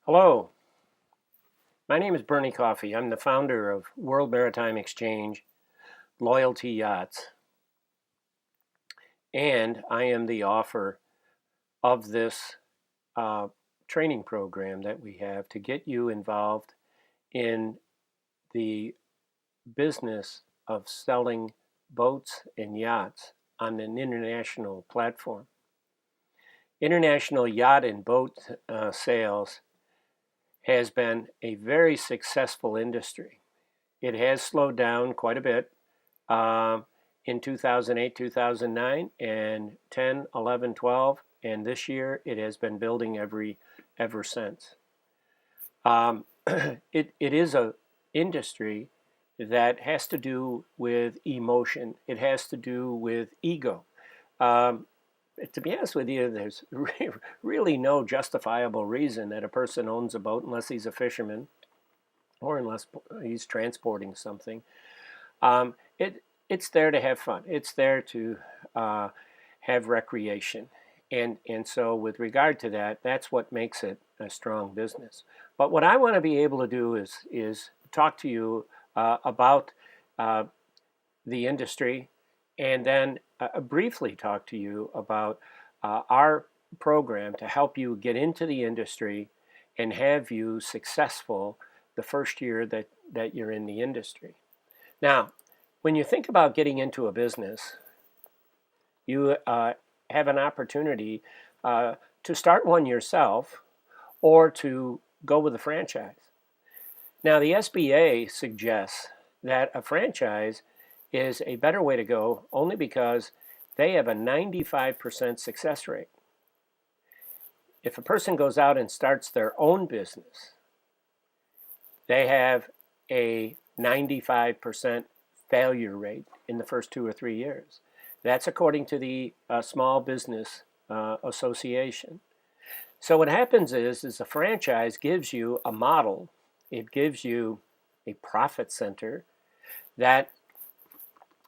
Hello, my name is Bernie Coffey. I'm the founder of World Maritime Exchange, Loyalty Yachts, and I am the author of this uh, training program that we have to get you involved in the business of selling boats and yachts on an international platform. International yacht and boat sales has been a very successful industry. It has slowed down quite a bit uh, in 2008, 2009, and 10, 11, 12, and this year it has been building ever since. It is a industry that has to do with emotion. It has to do with ego. Um, to be honest with you, there's really no justifiable reason that a person owns a boat unless he's a fisherman or unless he's transporting something. It's there to have fun. It's there to uh, have recreation, and so with regard to that, that's what makes it a strong business. But what I want to be able to do is talk to you about uh, the industry, and then briefly talk to you about our program to help you get into the industry and have you successful the first year that you're in the industry. Now, when you think about getting into a business, you have an opportunity to start one yourself or to go with a franchise. Now, the SBA suggests that a franchise is a better way to go only because they have a 95% success rate. If a person goes out and starts their own business, they have a 95% failure rate in the first 2 or 3 years. That's according to the Small Business Association. So what happens is a franchise gives you a model. It gives you a profit center that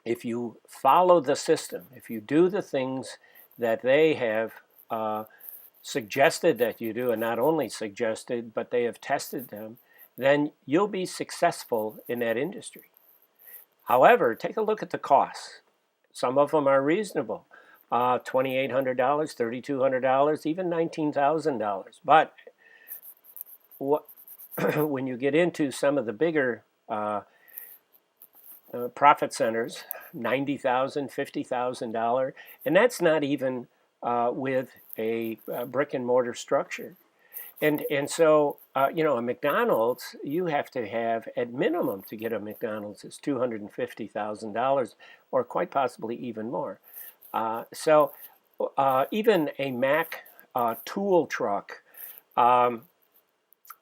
if you follow the system, if you do the things that they have suggested that you do, and not only suggested, but they have tested them, then you'll be successful in that industry. However, take a look at the costs. Some of them are reasonable. $2,800, $3,200, even $19,000. But what, when you get into some of the bigger profit centers, $90,000, $50,000, and that's not even with a brick and mortar structure. And so, a McDonald's, you have to have at minimum to get a McDonald's is $250,000 or quite possibly even more. So even a Mac tool truck um,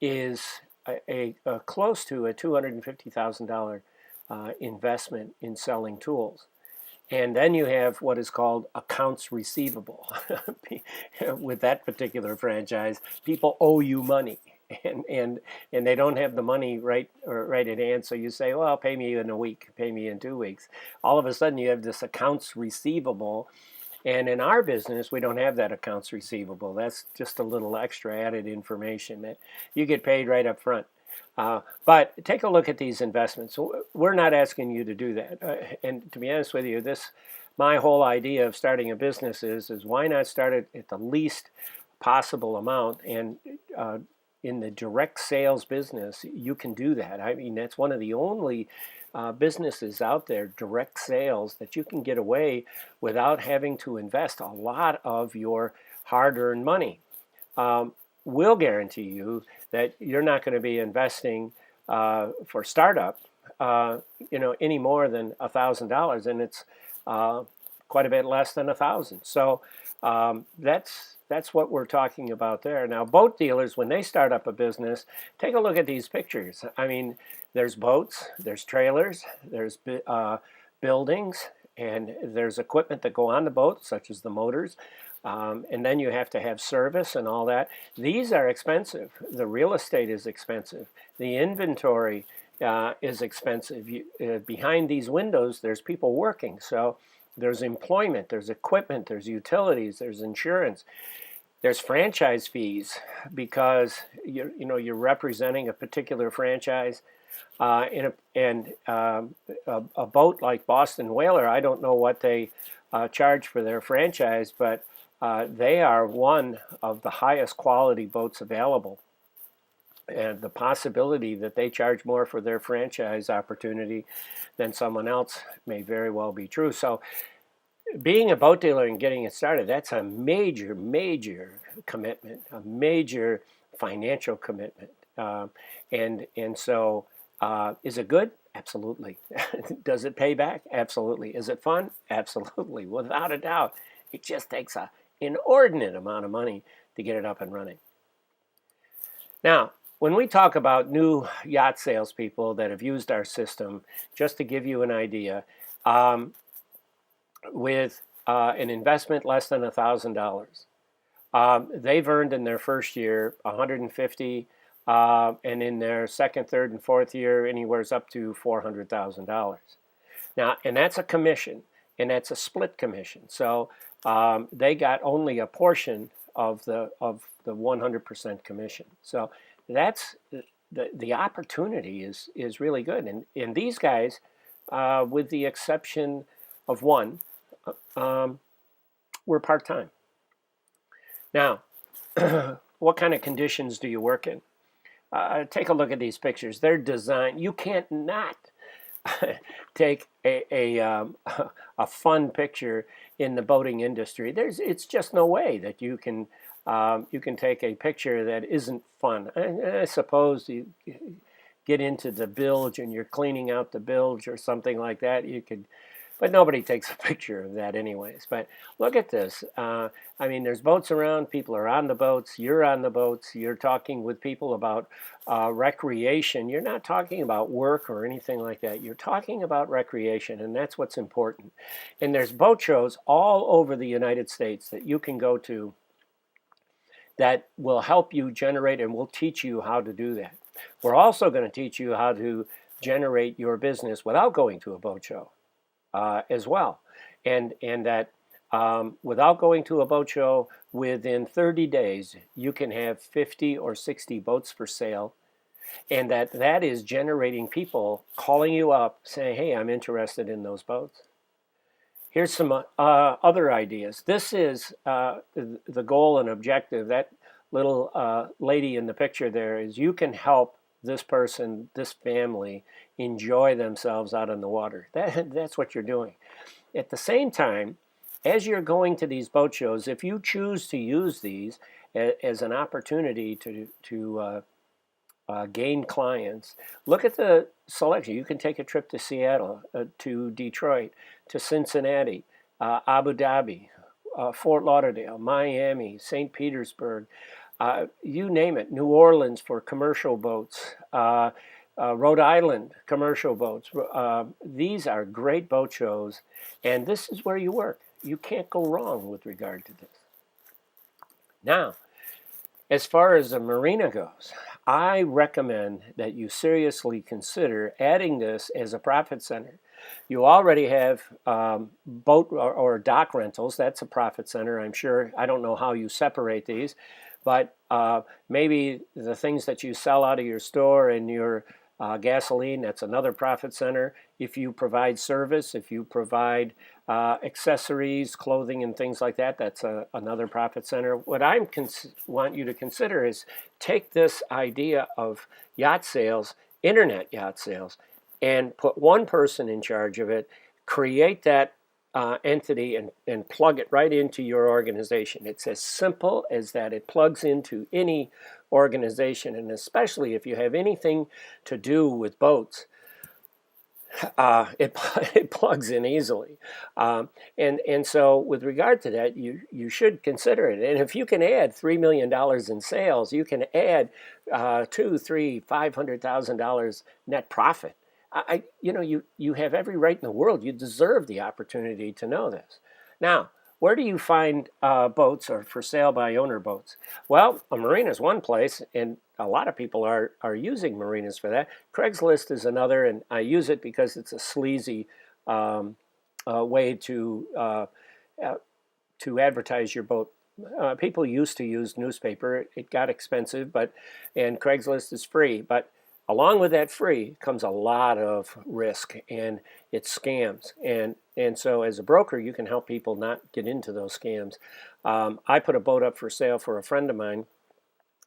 is a close to a $250,000 investment in selling tools. And then you have what is called accounts receivable. With that particular franchise, people owe you money, and they don't have the money right at hand. So you say, "Well, pay me in a week, pay me in 2 weeks." All of a sudden, you have this accounts receivable, and in our business, we don't have that accounts receivable. That's just a little extra added information that you get paid right up front. But take a look at these investments. We're not asking you to do that. And to be honest with you, my whole idea of starting a business is why not start it at the least possible amount? And in the direct sales business, you can do that. I mean, that's one of the only businesses out there, direct sales, that you can get away without having to invest a lot of your hard-earned money. Will guarantee you that you're not going to be investing for startup, any more than $1,000, and it's quite a bit less than 1,000. So that's what we're talking about there. Now, boat dealers, when they start up a business, take a look at these pictures. I mean, there's boats, there's trailers, there's buildings, and there's equipment that go on the boat, such as the motors. And then you have to have service and all that. These are expensive. The real estate is expensive. The inventory is expensive. Behind these windows, there's people working. So there's employment, there's equipment, there's utilities, there's insurance. There's franchise fees because you're representing a particular franchise. A boat like Boston Whaler, I don't know what they charge for their franchise, but they are one of the highest quality boats available. And the possibility that they charge more for their franchise opportunity than someone else may very well be true. So being a boat dealer and getting it started, that's a major, major commitment, a major financial commitment. And so, is it good? Absolutely. Does it pay back? Absolutely. Is it fun? Absolutely. Without a doubt. It just takes an inordinate amount of money to get it up and running. Now, when we talk about new yacht salespeople that have used our system, just to give you an idea, with an investment less than $1,000, they've earned in their first year 150, and in their second, third, and fourth year, anywhere up to $400,000. Now, and that's a commission, and that's a split commission. So they got only a portion of the 100% commission. So that's the opportunity is really good. And these guys, with the exception of one, were part-time. Now, what kind of conditions do you work in? Take a look at these pictures. They're designed. You can't not take a fun picture in the boating industry. It's just no way that you can take a picture that isn't fun. I suppose you get into the bilge and you're cleaning out the bilge or something like that. You could. But nobody takes a picture of that anyways. But look at this. I mean, there's boats around. People are on the boats. You're on the boats. You're talking with people about recreation. You're not talking about work or anything like that. You're talking about recreation, and that's what's important. And there's boat shows all over the United States that you can go to that will help you generate and will teach you how to do that. We're also going to teach you how to generate your business without going to a boat show. As well, and that without going to a boat show, within 30 days you can have 50 or 60 boats for sale, and that is generating people calling you up saying, hey, I'm interested in those boats. Here's some other ideas. This is the goal and objective. That little lady in the picture there is you can help this person, this family, enjoy themselves out on the water. That's what you're doing. At the same time, as you're going to these boat shows, if you choose to use these as an opportunity to gain clients, look at the selection. You can take a trip to Seattle, to Detroit, to Cincinnati, Abu Dhabi, Fort Lauderdale, Miami, St. Petersburg, you name it, New Orleans for commercial boats, Rhode Island commercial boats. These are great boat shows, and this is where you work. You can't go wrong with regard to this. Now, as far as a marina goes, I recommend that you seriously consider adding this as a profit center. You already have boat or dock rentals. That's a profit center, I'm sure. I don't know how you separate these, but maybe the things that you sell out of your store and your gasoline, that's another profit center. If you provide service, if you provide accessories, clothing, and things like that, that's another profit center. What I want you to consider is take this idea of yacht sales, internet yacht sales, and put one person in charge of it, create that entity and plug it right into your organization. It's as simple as that. It plugs into any organization, and especially if you have anything to do with boats, it plugs in easily. And so with regard to that, you should consider it. And if you can add $3 million in sales, you can add $200,000, $300,000, $500,000 net profit. You have every right in the world. You deserve the opportunity to know this. Now, where do you find boats or for sale by owner boats? Well, a marina is one place, and a lot of people are using marinas for that. Craigslist is another, and I use it because it's a sleazy way to advertise your boat People used to use newspaper. It got expensive, and Craigslist is free. But along with that free comes a lot of risk, and it's scams. And so as a broker, you can help people not get into those scams. I put a boat up for sale for a friend of mine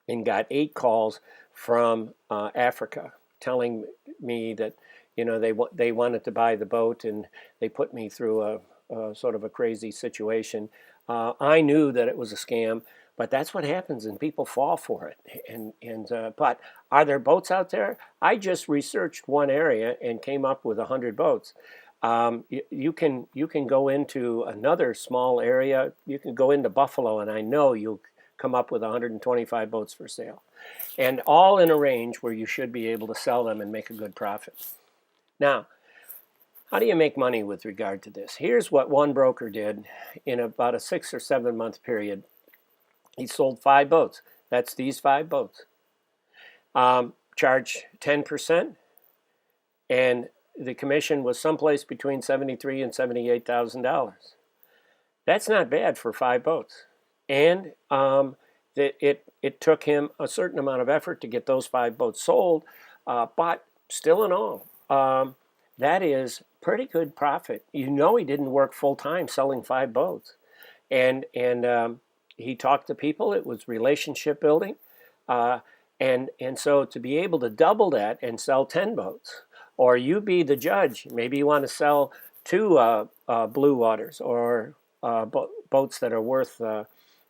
and got 8 calls from Africa telling me that they wanted to buy the boat, and they put me through a sort of a crazy situation. I knew that it was a scam, but that's what happens, and people fall for it. But are there boats out there? I just researched one area and came up with 100 boats. You can go into another small area. You can go into Buffalo, and I know you'll come up with 125 boats for sale, and all in a range where you should be able to sell them and make a good profit. Now, how do you make money with regard to this? Here's what one broker did in about a 6 or 7 month period. He sold 5 boats. That's these 5 boats. Charged 10%, and the commission was someplace between $73,000 and $78,000. That's not bad for 5 boats. And it took him a certain amount of effort to get those 5 boats sold, but still in all, that is pretty good profit. He didn't work full time selling 5 boats, and he talked to people. It was relationship building, and so to be able to double that and sell 10 boats, or you be the judge. Maybe you want to sell 2 blue waters or boats that are worth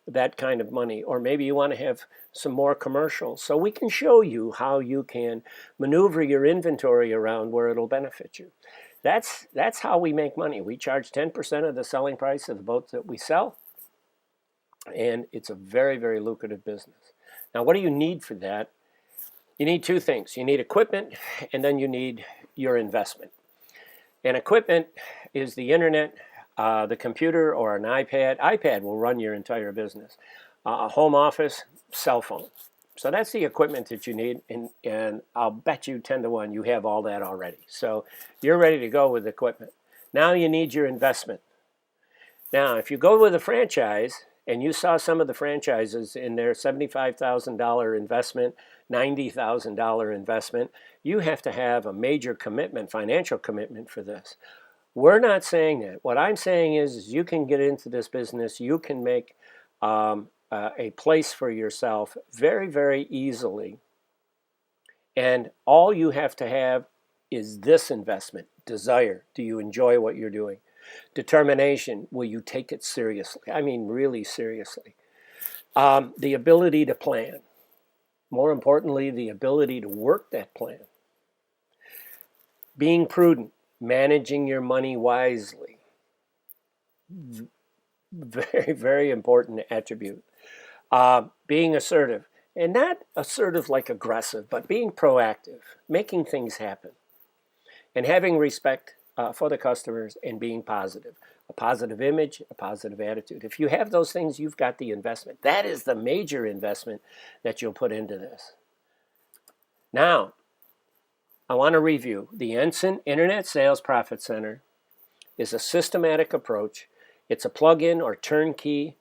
that kind of money, or maybe you want to have some more commercials. So we can show you how you can maneuver your inventory around where it'll benefit you. That's how we make money. We charge 10% of the selling price of the boats that we sell, and it's a very, very lucrative business. Now, what do you need for that? You need 2 things. You need equipment, and then you need your investment. And equipment is the internet, the computer, or an iPad. iPad will run your entire business. A home office, cell phone. So that's the equipment that you need, and I'll bet you 10 to 1 you have all that already. So you're ready to go with equipment. Now you need your investment. Now, if you go with a franchise, and you saw some of the franchises in their $75,000 investment, $90,000 investment, you have to have a major commitment, financial commitment for this. We're not saying that. What I'm saying is you can get into this business. You can make a place for yourself very, very easily. And all you have to have is this investment. Desire. Do you enjoy what you're doing? Determination. Will you take it seriously? I mean, really seriously. The ability to plan. More importantly, the ability to work that plan. Being prudent. Managing your money wisely. Very, very important attribute. Being assertive. And not assertive like aggressive, but being proactive. Making things happen. And having respect for the customers and being positive. A positive image, a positive attitude. If you have those things, you've got the investment. That is the major investment that you'll put into this. Now, I want to review. The Ensign Internet Sales Profit Center is a systematic approach. It's a plug-in or turnkey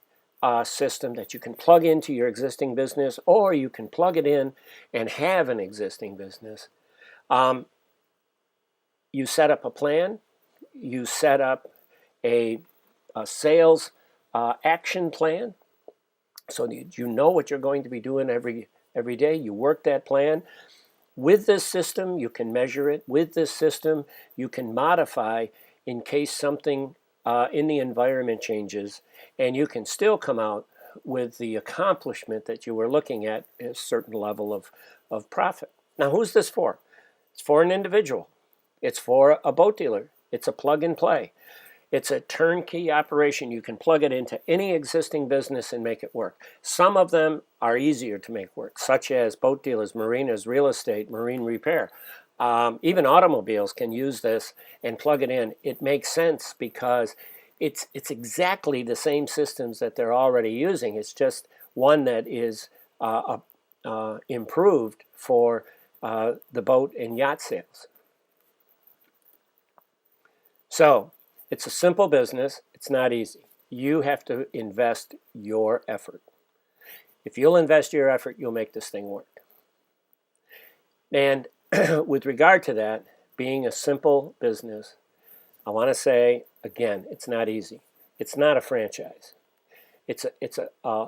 system that you can plug into your existing business, or you can plug it in and have an existing business. You set up a plan. You set up a sales action plan so that you know what you're going to be doing every day. You work that plan. With this system, you can measure it. With this system, you can modify in case something in the environment changes, and you can still come out with the accomplishment that you were looking at a certain level of profit. Now, who's this for? It's for an individual. It's for a boat dealer. It's a plug and play. It's a turnkey operation. You can plug it into any existing business and make it work. Some of them are easier to make work, such as boat dealers, marinas, real estate, marine repair. Even automobiles can use this and plug it in. It makes sense because it's exactly the same systems that they're already using. It's just one that is improved for the boat and yacht sales. So, it's a simple business. It's not easy. you have to invest your effort. If you'll invest your effort, you'll make this thing work. And with regard to that, being a simple business, I want to say again, it's not easy. It's not a franchise. It's a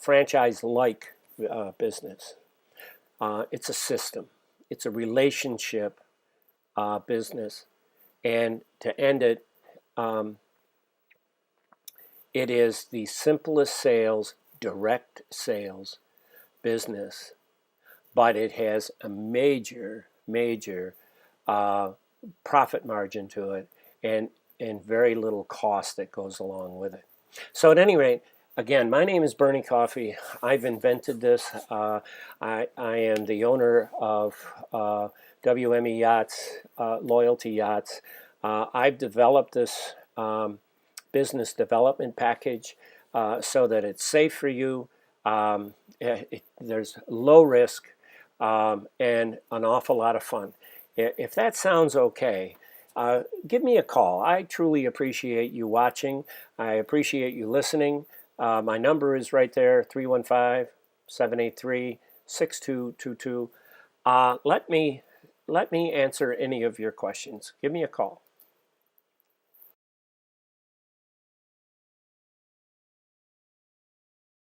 franchise-like business. It's a system. It's a relationship business. And to end it, it is the simplest sales, direct sales business, but it has a major, major profit margin to it, and very little cost that goes along with it. So at any rate, again, my name is Bernie Coffey. I've invented this. I am the owner of WME Yachts, Loyalty Yachts. I've developed this business development package so that it's safe for you. There's low risk and an awful lot of fun. If that sounds okay, give me a call. I truly appreciate you watching. I appreciate you listening. My number is right there, 315-783-6222. Let me answer any of your questions. Give me a call.